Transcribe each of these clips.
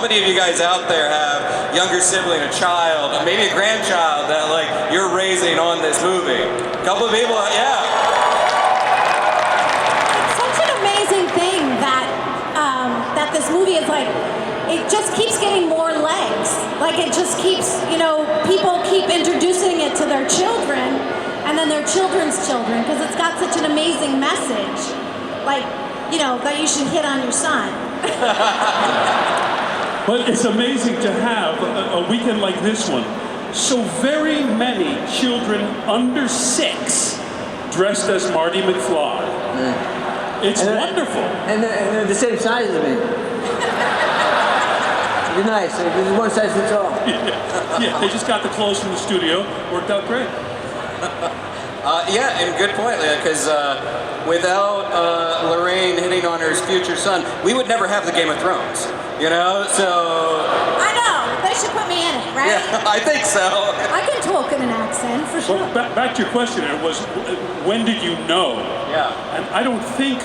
many of you guys out there have younger sibling, a child, maybe a grandchild that like you're raising on this movie? A couple of people, yeah. It's such an amazing thing that that this movie is like, it just keeps getting more legs. Like it just keeps, you know, people keep introducing it to their children and then their children's children because it's got such an amazing message. Like, you know, that you should hit on your son. But it's amazing to have a weekend like this one. So very many children under 6 dressed as Marty McFly. It's wonderful. And they're the same size as me. It'd be nice. There's one size fits all. Yeah, they just got the clothes from the studio. Worked out great. Yeah, and good point, because without Lorraine hitting on her future son, we would never have the Game of Thrones, you know? So... I know. They should put me in it, right? Yeah, I think so. I can talk in an accent, for sure. Well, back to your question, it was, when did you know? Yeah. And I don't think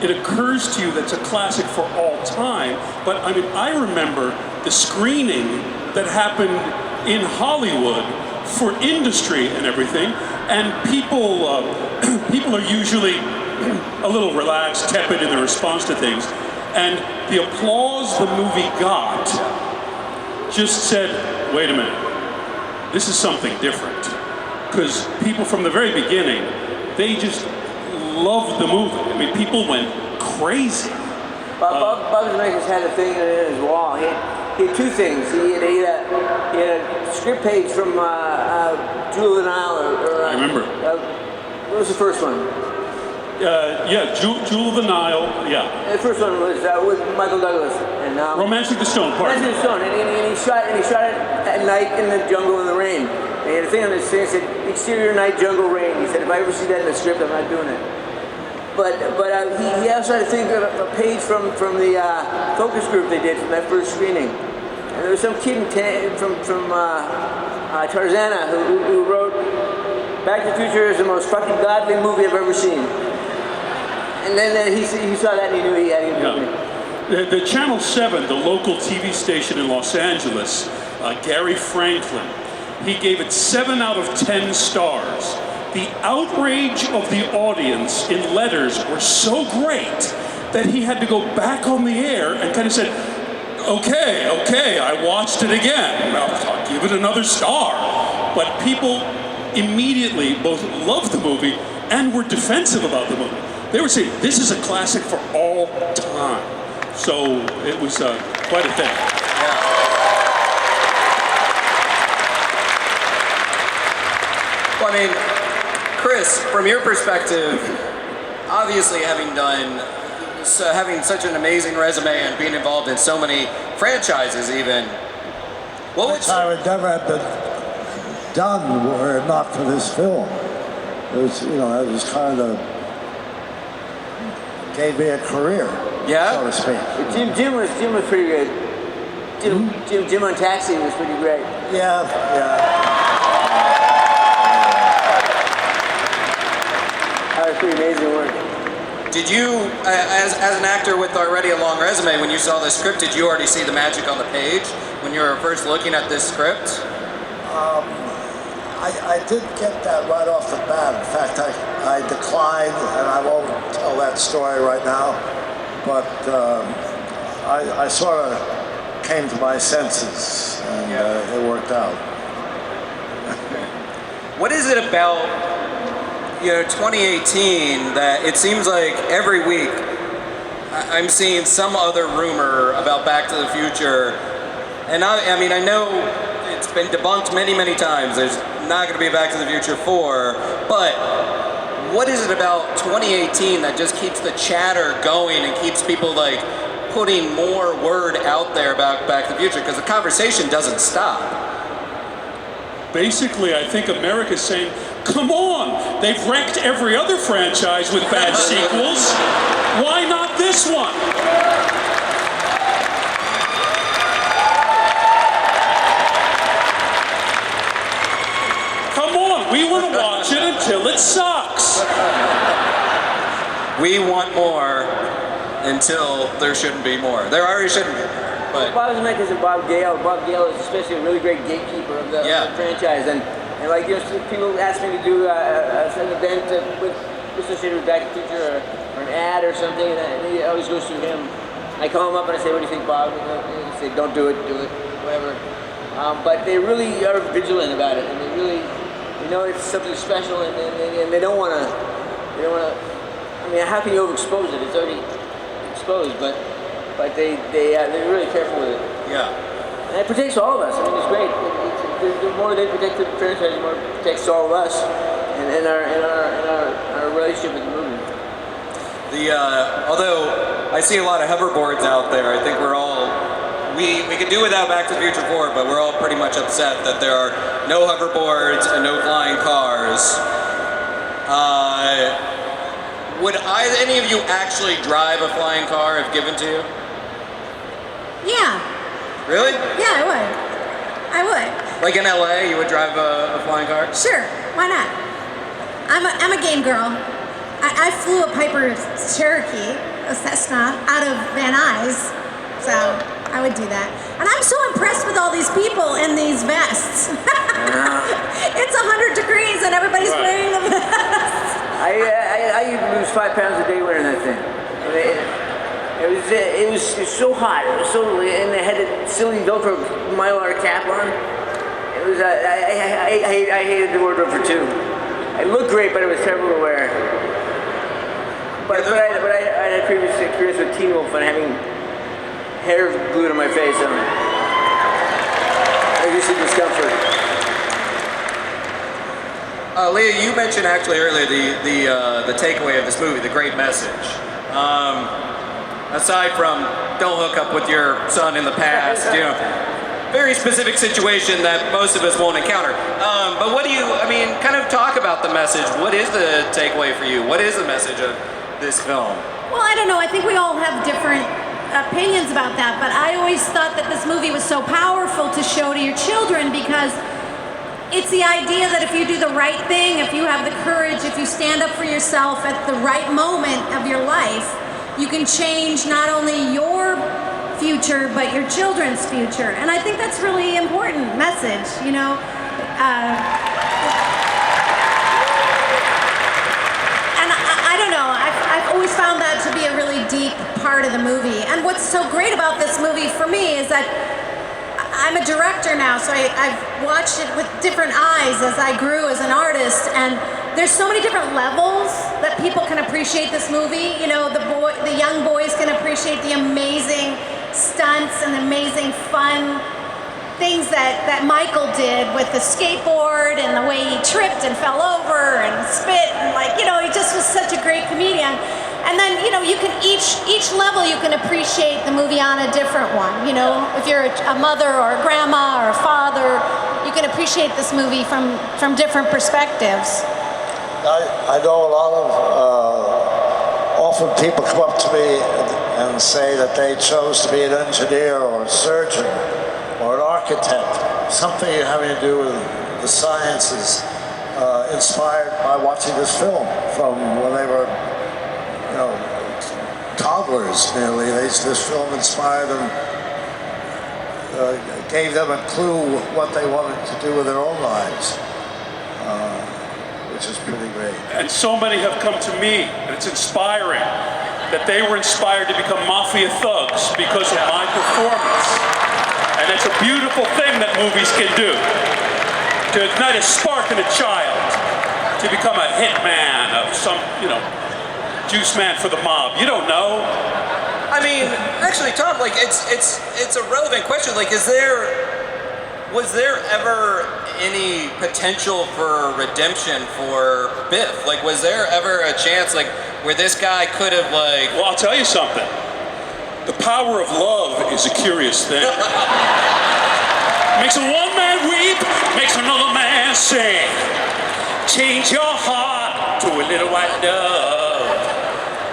it occurs to you that's a classic for all time, but I mean, I remember the screening that happened in Hollywood for industry and everything, and people are usually a little relaxed, tepid in their response to things, and the applause the movie got just said, wait a minute, this is something different. Because people from the very beginning, they just loved the movie. I mean, people went crazy. Bob Zemeckis had a thing in his wall. He had two things. He had a script page from Jewel of the Nile. I remember. What was the first one? Yeah, Jewel of the Nile, yeah. The first one was with Michael Douglas. And, Romancing the Stone, pardon. Romancing the Stone, and he shot it at night in the jungle in the rain. And he had a thing on his thing that said, exterior night, jungle, rain. He said, if I ever see that in the script, I'm not doing it. But he also had a thing, a page from the focus group they did from that first screening. And there was some kid from Tarzana who wrote, Back to the Future is the most fucking godly movie I've ever seen. And then he saw that and he knew he had to do it. The Channel 7, the local TV station in Los Angeles, Gary Franklin, he gave it 7 out of 10 stars. The outrage of the audience in letters were so great that he had to go back on the air and kind of said, okay, I watched it again. I'll give it another star. But people immediately both loved the movie and were defensive about the movie. They were saying, this is a classic for all time. So it was quite a thing. Yeah. Well, I mean, Chris, from your perspective, obviously having such an amazing resume and being involved in so many franchises even, what would I would never have been done were it not for this film. It was, you know, it was kind of gave me a career, so to speak. Jim was pretty good. Jim on Taxi was pretty great. Yeah. That was pretty amazing work. Did you, as an actor with already a long resume, when you saw the script, did you already see the magic on the page when you were first looking at this script? I did get that right off the bat. In fact, I declined, and I won't tell that story right now, but I sort of came to my senses, and it worked out. What is it about, 2018 that it seems like every week I'm seeing some other rumor about Back to the Future, and I mean, I know it's been debunked many times. There's not going to be a Back to the Future 4, but what is it about 2018 that just keeps the chatter going and keeps people like putting more word out there about Back to the Future? Because the conversation doesn't stop. Basically, I think America's saying, come on, they've wrecked every other franchise with bad sequels. Why not this one? Come on, we want to watch it until it sucks. We want more until there shouldn't be more. There already shouldn't be. but Bob was met because of Bob Gale. Bob Gale is especially a really great gatekeeper of the franchise, and like people ask me to do an event associated with Back to the Future or an ad or something, and he always goes through him. I call him up and I say, "What do you think, Bob?" And he say, "Don't do it, whatever." But they really are vigilant about it, and they really, it's something special, and they don't want to. I mean, how can you overexpose it? It's already exposed, but they're really careful with it. Yeah. And it protects all of us. I mean, it's great. The more they protect the franchise, the more it protects all of us and our relationship with the movie. Although I see a lot of hoverboards out there, I think we're all we could do without Back to the Future 4, but we're all pretty much upset that there are no hoverboards and no flying cars. Would any of you actually drive a flying car if given to you? Yeah. Really? Yeah, I would. Like in LA, you would drive a flying car? Sure. Why not? I'm a game girl. I flew a Piper Cherokee, a Cessna, out of Van Nuys, so I would do that. And I'm so impressed with all these people in these vests. It's 100 degrees and everybody's wearing the vests. I lose 5 pounds a day wearing that thing. It was so hot. It was so, and they had a silly Velcro Mylar cap on. It was. I hated the wardrobe for 2. It looked great, but it was terrible to wear. But I had previous experience with Teen Wolf and having hair glued on my face. I used to discomfort. Leah, you mentioned actually earlier the takeaway of this movie, the great message. Aside from don't hook up with your son in the past, very specific situation that most of us won't encounter. But what do you, kind of talk about the message. What is the takeaway for you? What is the message of this film? Well, I don't know. I think we all have different opinions about that, but I always thought that this movie was so powerful to show to your children because it's the idea that if you do the right thing, if you have the courage, if you stand up for yourself at the right moment of your life, you can change not only your future, but your children's future. And I think that's really important message, And I don't know, I've always found that to be a really deep part of the movie. And what's so great about this movie for me is that I'm a director now, so I've watched it with different eyes as I grew as an artist, and there's so many different levels that people can appreciate this movie. The young boys can appreciate the amazing stunts and amazing fun things that Michael did with the skateboard and the way he tripped and fell over and spit and he just was such a great comedian. And then, you can each level you can appreciate the movie on a different one. If you're a mother or a grandma or a father, you can appreciate this movie from different perspectives. I know a lot of, often people come up to me and say that they chose to be an engineer or a surgeon or an architect, something having to do with the sciences, inspired by watching this film from when they were toddlers nearly. This film inspired them, gave them a clue what they wanted to do with their own lives, which is pretty great. And so many have come to me, and it's inspiring that they were inspired to become mafia thugs because of my performance. And it's a beautiful thing that movies can do, to ignite a spark in a child, to become a hitman of some, juice man for the mob. You don't know. Actually, Tom, it's a relevant question. Was there ever any potential for redemption for Biff? Was there ever a chance, where this guy could have, Well, I'll tell you something. The power of love is a curious thing. Makes one man weep, makes another man sing. Change your heart to a little white dove.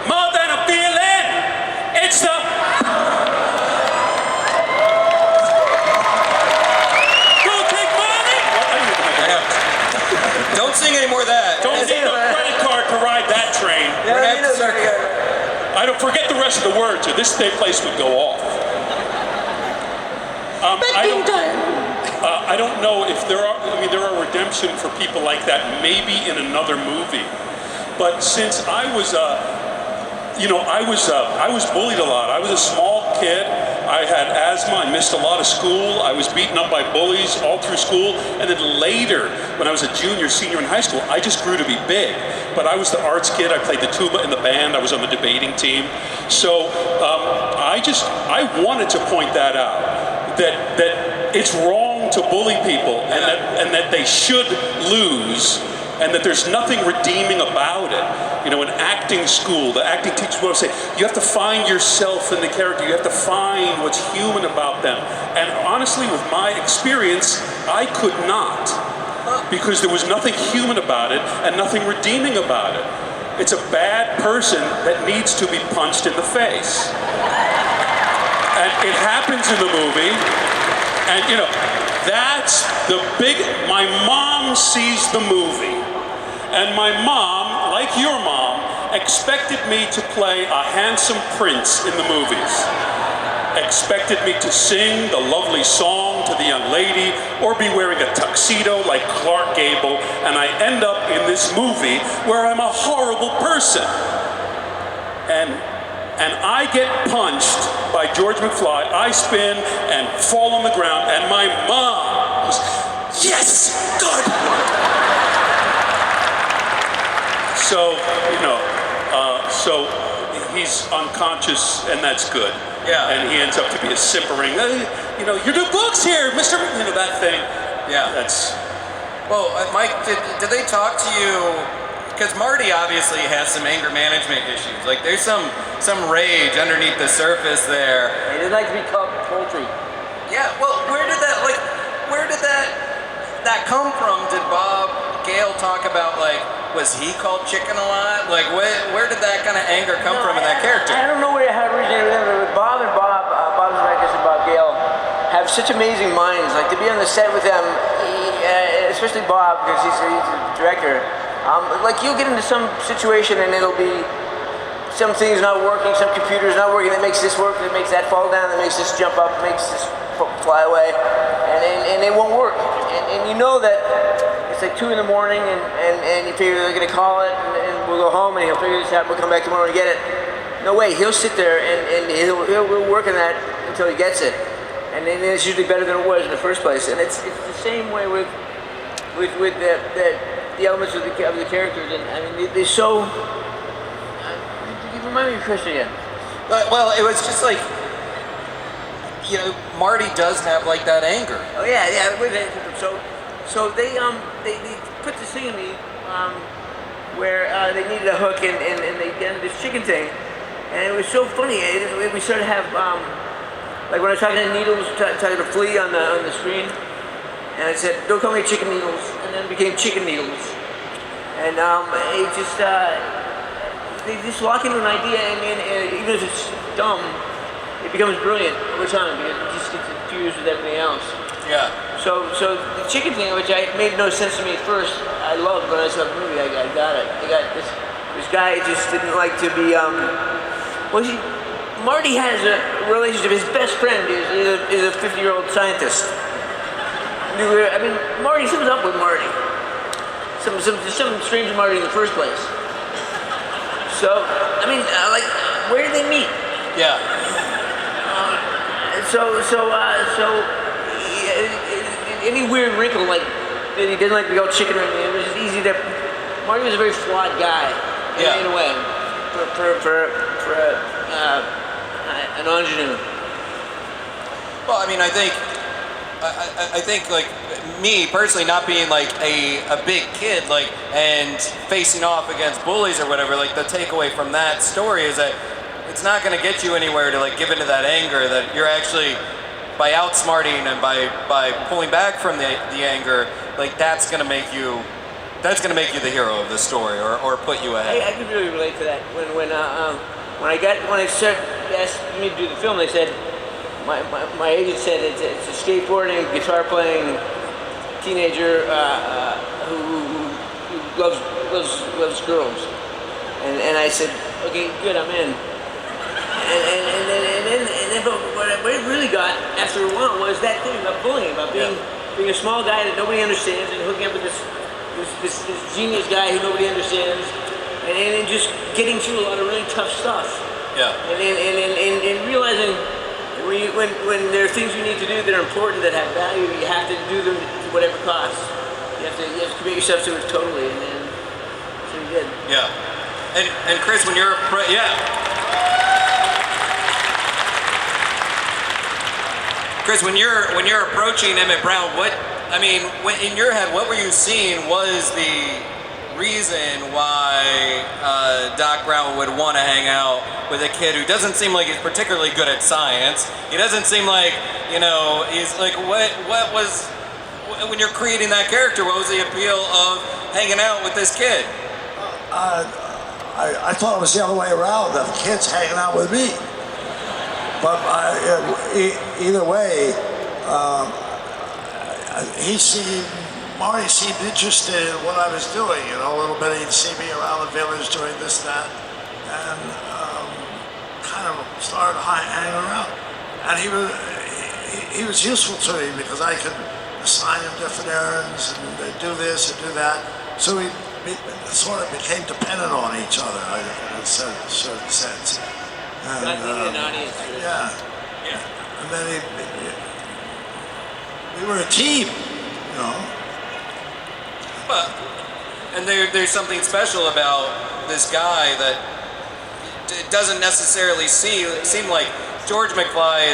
More than a feeling, it's the... Don't take money! Don't sing any more of that. Don't need a credit card to ride that train. I I don't forget the rest of the words, or this place would go off. I don't know if there are. I mean, there are redemption for people like that, maybe in another movie. But since I was, I was bullied a lot. I was a small kid. I had asthma. I missed a lot of school. I was beaten up by bullies all through school. And then later, when I was a junior, senior in high school, I just grew to be big. But I was the arts kid. I played the tuba in the band. I was on the debating team. So I wanted to point that out, that it's wrong to bully people, and that they should lose, and that there's nothing redeeming about it. You know, in acting school, the acting teachers will say, you have to find yourself in the character. You have to find what's human about them. And honestly, with my experience, I could not, because there was nothing human about it and nothing redeeming about it. It's a bad person that needs to be punched in the face. And it happens in the movie. And, you know, that's the big... My mom sees the movie. And my mom, like your mom, expected me to play a handsome prince in the movies. Expected me to sing the lovely song to the young lady, or be wearing a tuxedo like Clark Gable, and I end up in this movie where I'm a horrible person. And I get punched by George McFly. I spin and fall on the ground, and my mom goes, yes, good. So, so he's unconscious, and that's good. Yeah. And he ends up to be a simpering, your new book's here, Mr. That thing. Yeah. That's... Well, Mike, did they talk to you? Because Marty obviously has some anger management issues. Like, there's some rage underneath the surface there. He didn't like to be called poultry. Yeah, well, where did that come from? Did Bob Gale talk about, was he called chicken a lot? Like, where did that kind of anger come from in that character? I don't know where it originated with him, but Bob Zemeckis and Bob Gale have such amazing minds. Like, to be on the set with them, especially Bob, because he's the director, you'll get into some situation and it'll be some things not working, some computer's not working, that makes this work, that makes that fall down, that makes this jump up, makes this fly away, and it won't work. And you know that it's like 2 in the morning, and you figure they're going to call it, and we'll go home, and he'll figure this out, we'll come back tomorrow and get it. No way, he'll sit there, and he'll work on that until he gets it. And then it's usually better than it was in the first place. And it's the same way with the elements of the characters. And I mean, they're so... Remind me of your question again. Well, it was just like, Marty does have that anger. Oh yeah. So they put this thing in me where they needed a hook and they did this chicken thing, and it was so funny. We started to have when I was talking to Needles, talking to Flea on the screen, and I said, "Don't call me Chicken Needles," and then it became Chicken Needles, and it just. They just walk into an idea, and even if it's dumb, it becomes brilliant over time because it just gets infused with everything else. Yeah. So the chicken thing, which made no sense to me at first, I loved when I saw the movie. I got it. I got this guy just didn't like to be. Marty has a relationship. His best friend is a 50-year-old scientist. I mean, Marty, something's up with Marty. Something strange with Marty in the first place. So, I mean, where did they meet? Yeah. Any weird wrinkle, that he didn't like to go chicken or anything, it was just easy to... Marty was a very flawed guy, in a way, for an ingenue. Well, I mean, I think me personally, not being a big kid, and facing off against bullies or whatever, the takeaway from that story is that it's not going to get you anywhere to give into that anger, that you're actually, by outsmarting and by pulling back from the anger, that's going to make you the hero of the story, or put you ahead. I can really relate to that. When I started asked me to do the film, they said, my agent said it's a skateboarding, guitar playing teenager who loves girls, and I said, okay, good, I'm in. And then what it really got after a while was that thing about bullying, about being a small guy that nobody understands and hooking up with this genius guy who nobody understands, and then just getting through a lot of really tough stuff. Yeah. And realizing when there are things you need to do that are important, that have value, you have to do them to whatever cost. You have to commit yourself to it totally, and then that's what you did. Yeah. And Chris, when you're Chris, when you're approaching Emmett Brown, in your head, what were you seeing was the reason why Doc Brown would want to hang out with a kid who doesn't seem like he's particularly good at science? He doesn't seem like, he's like, what was, when you're creating that character, what was the appeal of hanging out with this kid? I thought it was the other way around, the kids hanging out with me. But either way, Marty seemed interested in what I was doing, a little bit. He'd see me around the village doing this, that, and kind of started hanging around. And he was useful to me because I could assign him different errands and do this and do that. So we sort of became dependent on each other in a certain sense. And, an audience. yeah. And then we were a team, Well, and there's something special about this guy that it doesn't necessarily seem like George McFly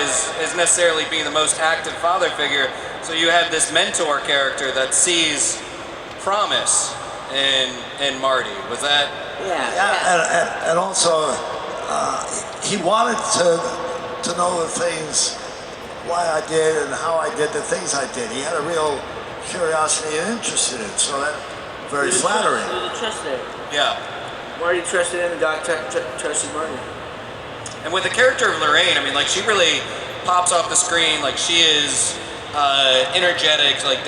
is necessarily being the most active father figure. So you have this mentor character that sees promise in Marty. Was that? Yeah. And also, he wanted to know the things, why I did and how I did the things I did. He had a real curiosity and interest in it, so that very flattering. There was a trust there. Yeah. Marty trusted him, and Doc trusted Marty. And with the character of Lorraine, she really pops off the screen. Like, she is energetic. Like,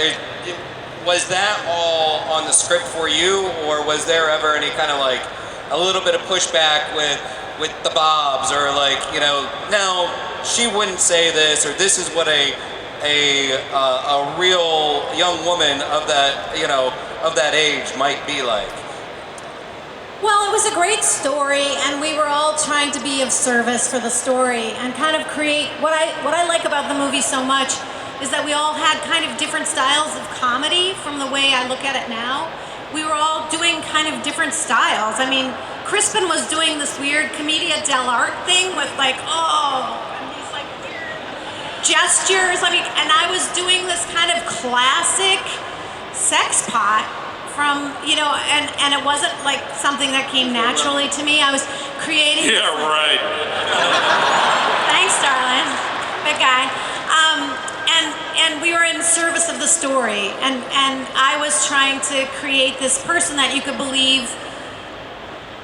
was that all on the script for you, or was there ever any kind of a little bit of pushback with the Bobs, or no, she wouldn't say this, or this is what a real young woman of that age might be like? Well, it was a great story, and we were all trying to be of service for the story and kind of create what I like about the movie so much is that we all had kind of different styles of comedy from the way I look at it now. We were all doing kind of different styles. Crispin was doing this weird commedia dell'arte thing with and these weird gestures. And I was doing this kind of classic sex pot from, and it wasn't something that came naturally to me. I was creating. Yeah, right. Thanks, darling. Big guy. And we were in service of the story, and I was trying to create this person that you could believe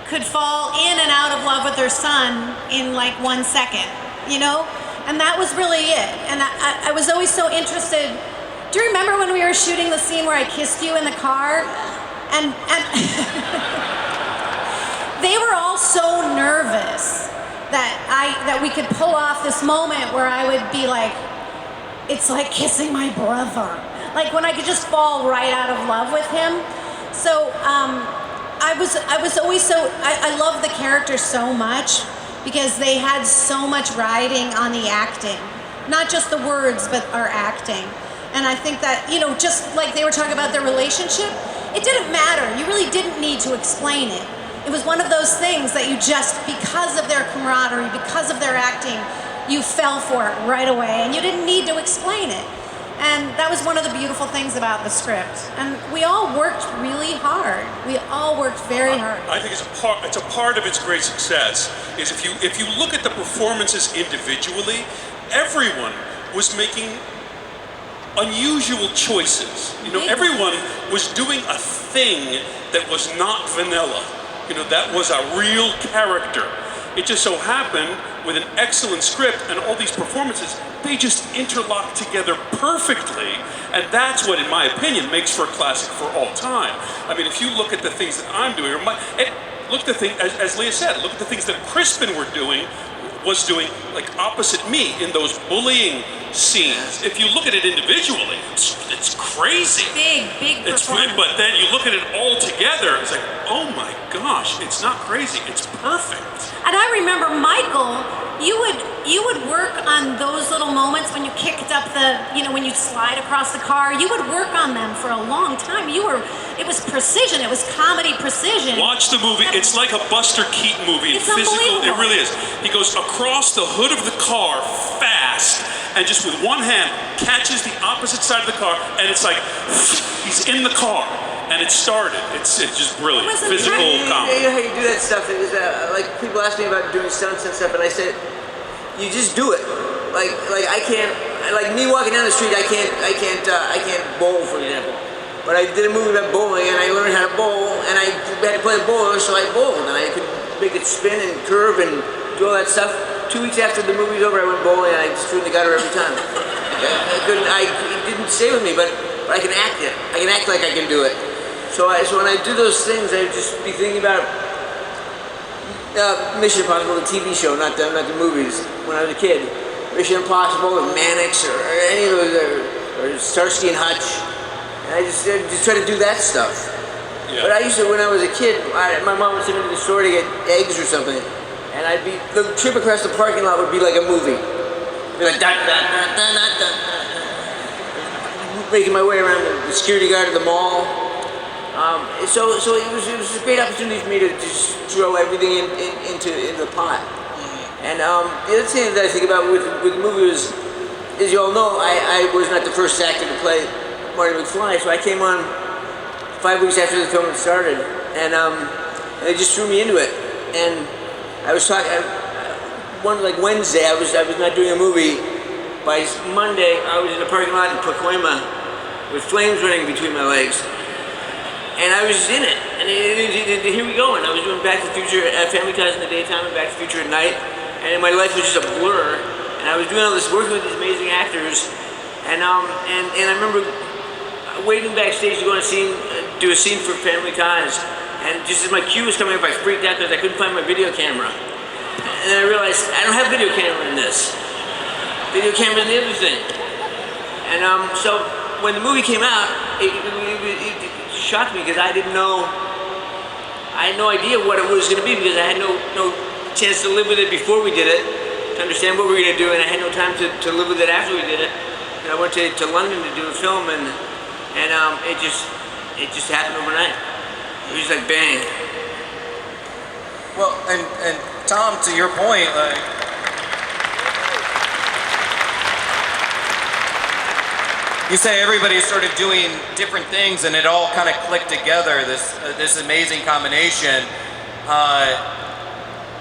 could fall in and out of love with their son in 1 second, And that was really it. And I was always so interested. Do you remember when we were shooting the scene where I kissed you in the car? And they were all so nervous that we could pull off this moment where I would be like, it's like kissing my brother. When I could just fall right out of love with him. So I was always I love the characters so much because they had so much riding on the acting. Not just the words, but our acting. And I think that, just like they were talking about their relationship, it didn't matter. You really didn't need to explain it. It was one of those things that you just, because of their camaraderie, because of their acting, you fell for it right away, and you didn't need to explain it. And that was one of the beautiful things about the script. And we all worked really hard. We all worked very hard. I think it's a part of its great success is if you look at the performances individually, everyone was making unusual choices. Everyone was doing a thing that was not vanilla. That was a real character. It just so happened with an excellent script and all these performances, they just interlock together perfectly, and that's what, in my opinion, makes for a classic for all time. If you look at the things that I'm doing, look at the thing, as Leah said, look at the things that Crispin were doing was doing, like opposite me in those bullying scenes. If you look at it individually, it's crazy. Big It's performance. but then you look at it all together, it's like, oh my gosh, it's not crazy, it's perfect. And I remember, Michael, you would work on those little moments when you kicked up when you slide across the car. You would work on them for a long time. It was precision. It was comedy precision. Watch the movie. It's like a Buster Keaton movie. It's physical. It unbelievable. really is. He goes across the hood of the car fast, and just with one hand catches the opposite side of the car, and it's like he's in the car. And it started. It's just brilliant. It was Physical incredible. comedy. You know how you do that stuff? It was like people ask me about doing stunts and stuff, and I said, you just do it. Like I can't. Like me walking down the street, I can't bowl, for example. But I did a movie about bowling, and I learned how to bowl, and I had to play the bowler, so I bowled, and I could make it spin and curve and do all that stuff. 2 weeks after the movie was over, I went bowling, and I just threw in the gutter every time. It didn't stay with me, but I can act it. I can act like I can do it. So when I do those things, I just be thinking about Mission Impossible, the TV show, not the movies. When I was a kid, Mission Impossible, or Mannix, or any of those, or Starsky and Hutch. And I just try to do that stuff. Yeah. But I used to, when I was a kid, my mom would send me to the store to get eggs or something, and the trip across the parking lot would be like a movie. It'd be like da da da da da da, making my way around the security guard at the mall. So it was a great opportunity for me to just throw everything into the pot. And the other thing that I think about with the movie is you all know, I was not the first actor to play Marty McFly, so I came on 5 weeks after the film had started, and they just threw me into it. And I was talking, Wednesday, I was not doing a movie. By Monday, I was in a parking lot in Pacoima with flames running between my legs. And I was just in it, and here we go. And I was doing Back to the Future at Family Ties in the daytime and Back to the Future at night, and my life was just a blur. And I was doing all this, working with these amazing actors, and I remember waiting backstage to go on do a scene for Family Ties, and just as my cue was coming up, I freaked out because I couldn't find my video camera. And then I realized I don't have video camera in this. Video camera is the other thing. And so when the movie came out, it shocked me because I had no idea what it was going to be, because I had no chance to live with it before we did it, to understand what we were going to do, and I had no time to live with it after we did it. And I went to London to do a film, and it just happened overnight. It was just like bang. Well, and Tom, to your point, like, you say everybody started doing different things, and it all kind of clicked together. This amazing combination,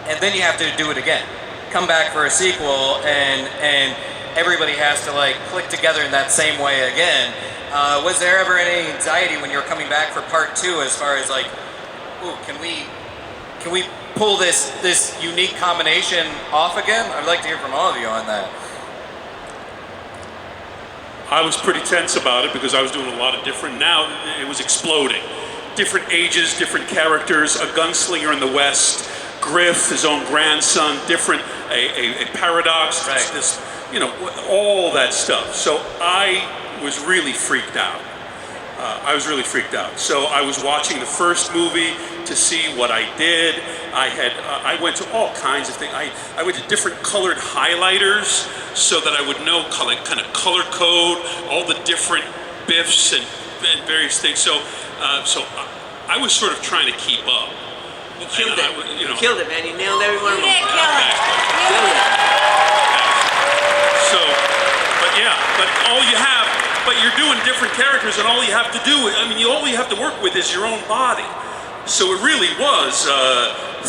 and then you have to do it again. Come back for a sequel, and everybody has to like click together in that same way again. Was there ever any anxiety when you were coming back for part 2, as far as like, ooh, can we pull this unique combination off again? I'd like to hear from all of you on that. I was pretty tense about it because I was doing a lot of different, now it was exploding. Different ages, different characters, a gunslinger in the West, Griff, his own grandson, different, a paradox, right. this, all that stuff. So I was really freaked out. So I was watching the first movie to see what I did. I went to all kinds of things. I went to different colored highlighters so that I would know kind of color code, all the different biffs and various things. So I was sort of trying to keep up. You killed it. You killed it, man. You nailed every one of them. You did kill it. Killed it. So, but you're doing different characters, and all you have to do, all you have to work with is your own body. So it really was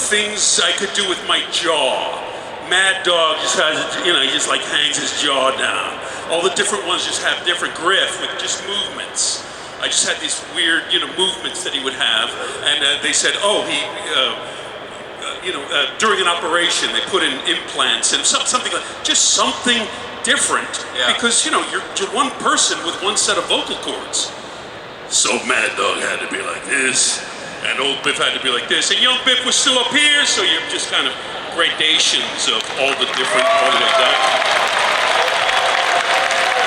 things I could do with my jaw. Mad Dog just has, he just like hangs his jaw down. All the different ones just have different Griff with just movements. I just had these weird, movements that he would have, and they said, during an operation they put in implants and something like, just something different, because you're one person with one set of vocal cords. So Mad Dog had to be like this, and old Biff had to be like this, and young Biff was still up here, so you're just kind of gradations of all the different, all that they've done.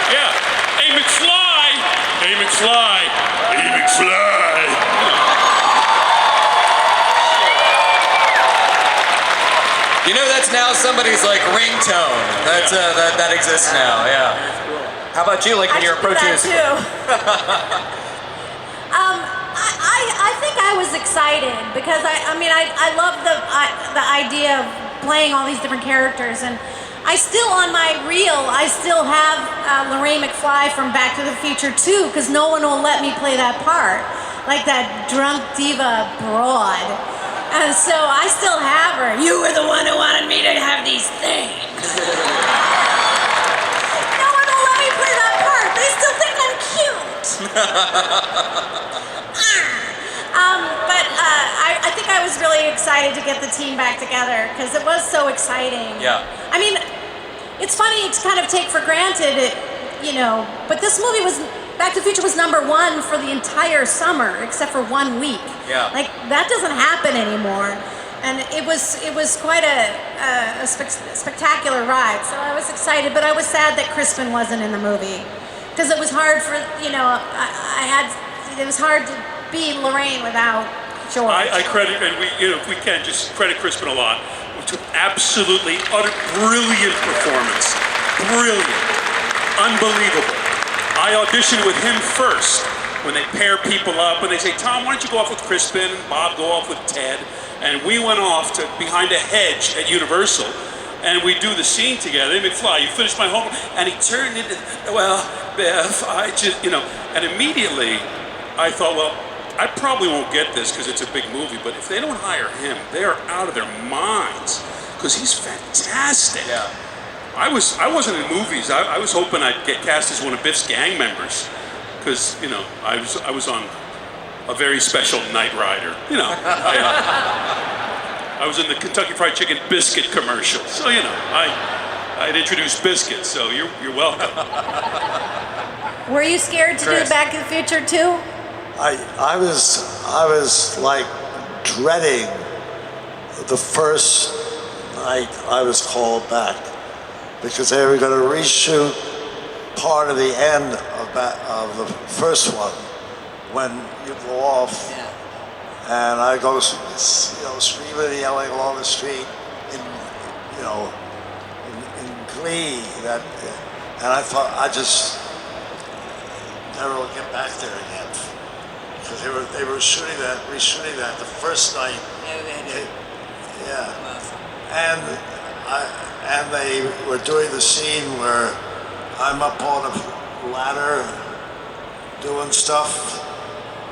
Yeah. Hey, McFly! Hey, McFly! Hey, McFly! You know, that's now somebody's like ringtone. That's that exists now. Yeah. That's cool. How about you? Like when you're approaching that too. I think I was excited because I mean I love the idea of playing all these different characters, and I still on my reel I still have Lorraine McFly from Back to the Future 2 because no one will let me play that part, like that drunk diva broad. And so I still have her. You were the one who wanted me to have these things. No one will let me play that part. They still think I'm cute. I think I was really excited to get the team back together because it was so exciting. Yeah. I mean, it's funny to kind of take for granted, but this movie Back to the Future was #1 for the entire summer, except for 1 week. Yeah. Like, that doesn't happen anymore. And it was quite a spectacular ride. So I was excited, but I was sad that Crispin wasn't in the movie. Because it was hard for, it was hard to be Lorraine without George. I credit, and if we can, just credit Crispin a lot. To absolutely, utter, brilliant performance. Brilliant. Unbelievable. I auditioned with him first when they pair people up and they say, Tom, why don't you go off with Crispin and Bob go off with Ted? And we went off to behind a hedge at Universal and we do the scene together. Hey, McFly, you finished my homework? And he turned into, well, Beth, I just, and immediately I thought, well, I probably won't get this because it's a big movie, but if they don't hire him, they are out of their minds because he's fantastic. Yeah. I wasn't in movies. I was hoping I'd get cast as one of Biff's gang members, because I was on a very special Knight Rider. I was in the Kentucky Fried Chicken biscuit commercial, so I'd introduce biscuits. So you're welcome. Were you scared to do Back to the Future too? I was like dreading the first night I was called back, because they were going to reshoot part of the end of the first one when you go off, and I go, screaming and yelling along the street in glee and I thought I just never will get back there again, because they were reshooting that the first night. And they were doing the scene where I'm up on a ladder doing stuff,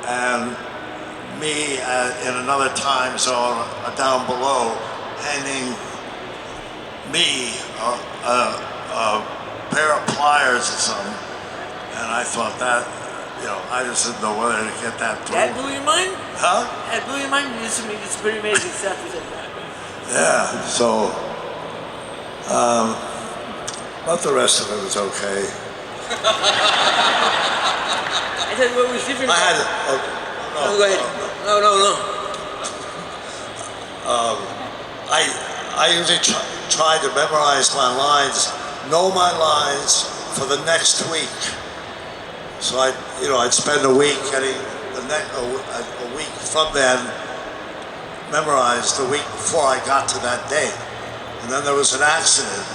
and me in another time zone down below handing me a pair of pliers or something. And I thought that, I just didn't know whether to get that through. That blew your mind? Huh? That blew your mind? It's pretty amazing stuff. Yeah, so, but the rest of it was okay. I said what was different. I had, go ahead. No. I usually try to memorize my lines, know my lines for the next week. So I'd spend a week getting a week from then memorized the week before I got to that day. And then there was an accident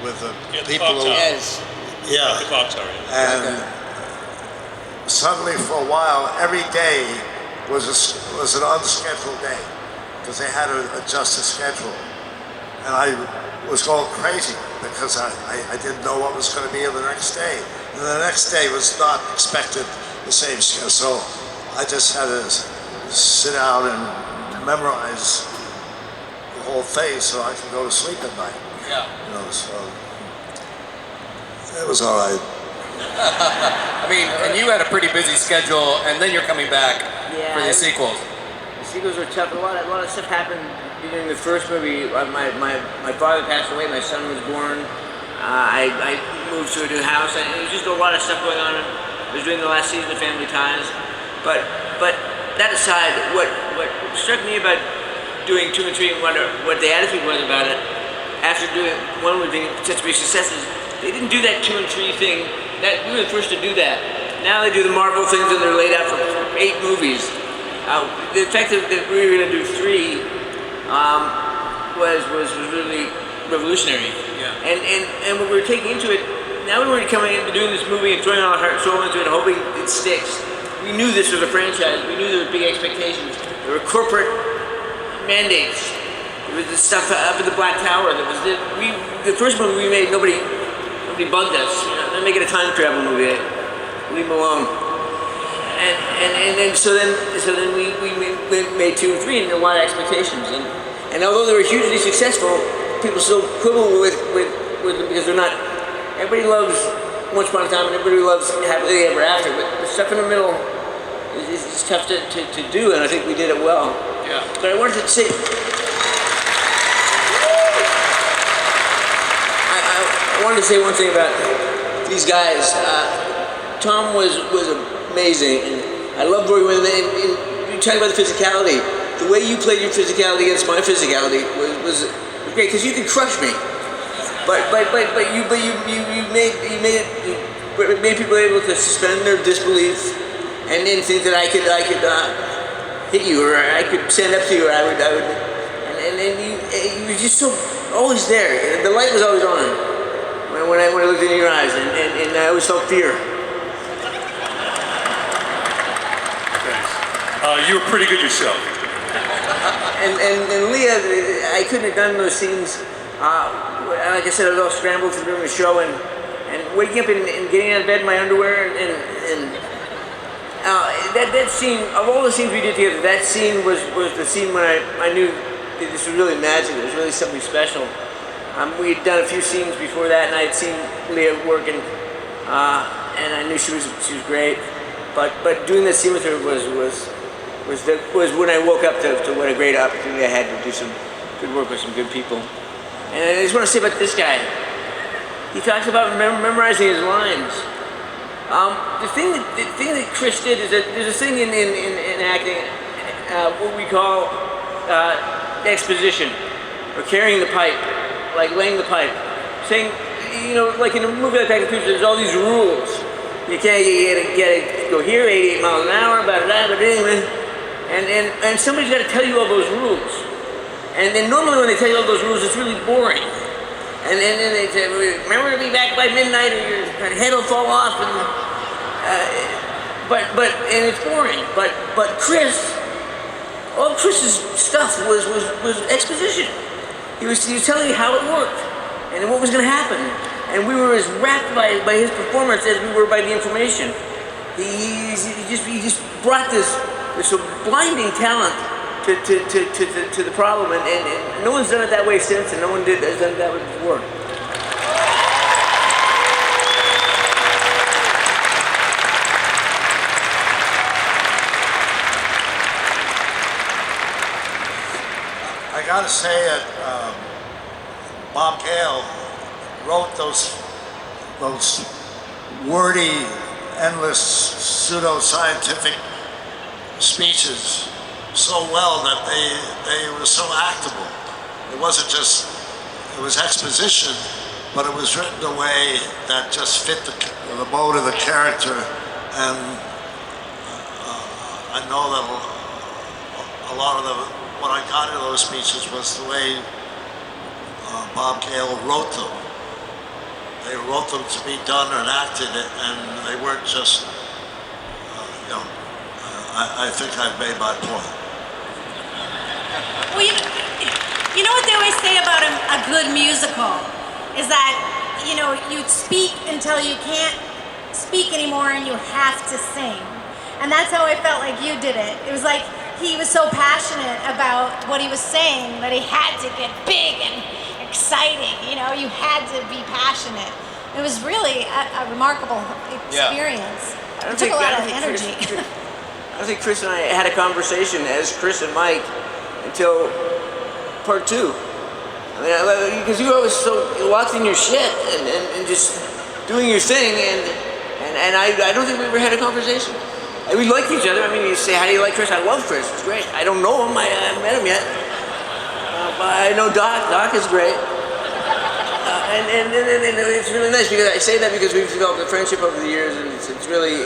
with the people who... Yes. Yeah. The clock tower. And suddenly for a while, every day was an unscheduled day, because they had to adjust the schedule. And I was going crazy because I didn't know what was going to be on the next day. And the next day was not expected the same schedule. So I just had to sit down and memorize the whole thing so I could go to sleep at night. Yeah. So it was all right. I mean, and you had a pretty busy schedule, and then you're coming back for the sequels. The sequels were tough. A lot of stuff happened during the first movie. My father passed away. My son was born. I moved to a new house. And there was just a lot of stuff going on. I was doing the last season of Family Ties. But that aside, what But what struck me about doing 2 and 3 and what the attitude was about it, after doing 1 with being such big successes, they didn't do that 2 and 3 thing. That we were the first to do that. Now they do the Marvel things and they're laid out for 8 movies. The fact that we were going to do 3 was really revolutionary. Yeah. And what we were taking into it, now we weren't coming into doing this movie and throwing our heart and soul into it and hoping it sticks. We knew this was a franchise. We knew there were big expectations. There were corporate mandates. There was the stuff up at the Black Tower. There was the first movie we made. Nobody bugged us. You know, they're making a time travel movie. Leave them alone. And so then we made 2 and 3 and a lot of expectations. And although they were hugely successful, people still quibble with them because they're not. Everybody loves Once Upon a Time and everybody loves Happily Ever After, but the stuff in the middle is tough to do, and I think we did it well. Yeah. But I wanted to say, I wanted to say one thing about these guys. Tom was amazing, and I loved working with him. And you talk about the physicality. The way you played your physicality against my physicality was great because you could crush me. But you made people able to suspend their disbelief and then think that I could hit you or I could stand up to you or I would you were just so always there. The light was always on when I looked into your eyes and I always felt fear. You were pretty good yourself. And Leah, I couldn't have done those scenes. Like I said, I was all scrambled for doing the show and waking up and getting out of bed in my underwear and that scene, of all the scenes we did together, that scene was the scene when I knew this was really magic. It was really something special. We had done a few scenes before that, and I had seen Leah working, and I knew she was great. But doing this scene with her was when I woke up to what a great opportunity I had to do some good work with some good people. And I just want to say about this guy. He talks about memorizing his lines. The thing that Chris did is that there's a thing in acting, what we call exposition, or carrying the pipe, like laying the pipe. Saying, you know, like in a movie like Back to the Future, there's all these rules. You gotta go here, 88 miles an hour, and somebody's got to tell you all those rules. And then normally when they tell you all those rules, it's really boring. And then they say, remember to be back by midnight or your head will fall off. And it's boring. But Chris, all Chris's stuff was exposition. He was telling you how it worked and what was going to happen. And we were as rapt by his performance as we were by the information. He just brought this blinding talent to the problem, and no one's done it that way since, and no one has done it that way before. I gotta say that Bob Gale wrote those wordy, endless, pseudo-scientific speeches so well that they were so actable. It wasn't just, it was exposition, but it was written in a way that just fit the mode of the character. And I know that a lot of what I got out of those speeches was the way Bob Gale wrote them. They wrote them to be done and acted, and they weren't just, I think I've made my point. Well, you know what they always say about a good musical is that, you know, you speak until you can't speak anymore and you have to sing. And that's how I felt like you did it. It was like he was so passionate about what he was saying that he had to get big and exciting. You know, you had to be passionate. It was really a remarkable experience. It took a lot of energy. I think Chris and I had a conversation as Chris and Mike until part 2. I mean, because you were always so locked in your shit and just doing your thing, and I don't think we ever had a conversation. I And we like each other. I mean, you say, how do you like Chris? I love Chris. It's great. I don't know him. I haven't met him yet. But I know Doc. Doc is great. And it's really nice because I say that because we've developed a friendship over the years, and it's really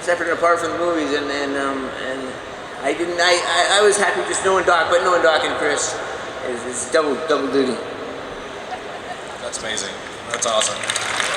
separate and apart from the movies. And I was happy just knowing Doc, but knowing Doc and Chris is double duty. That's amazing. That's awesome.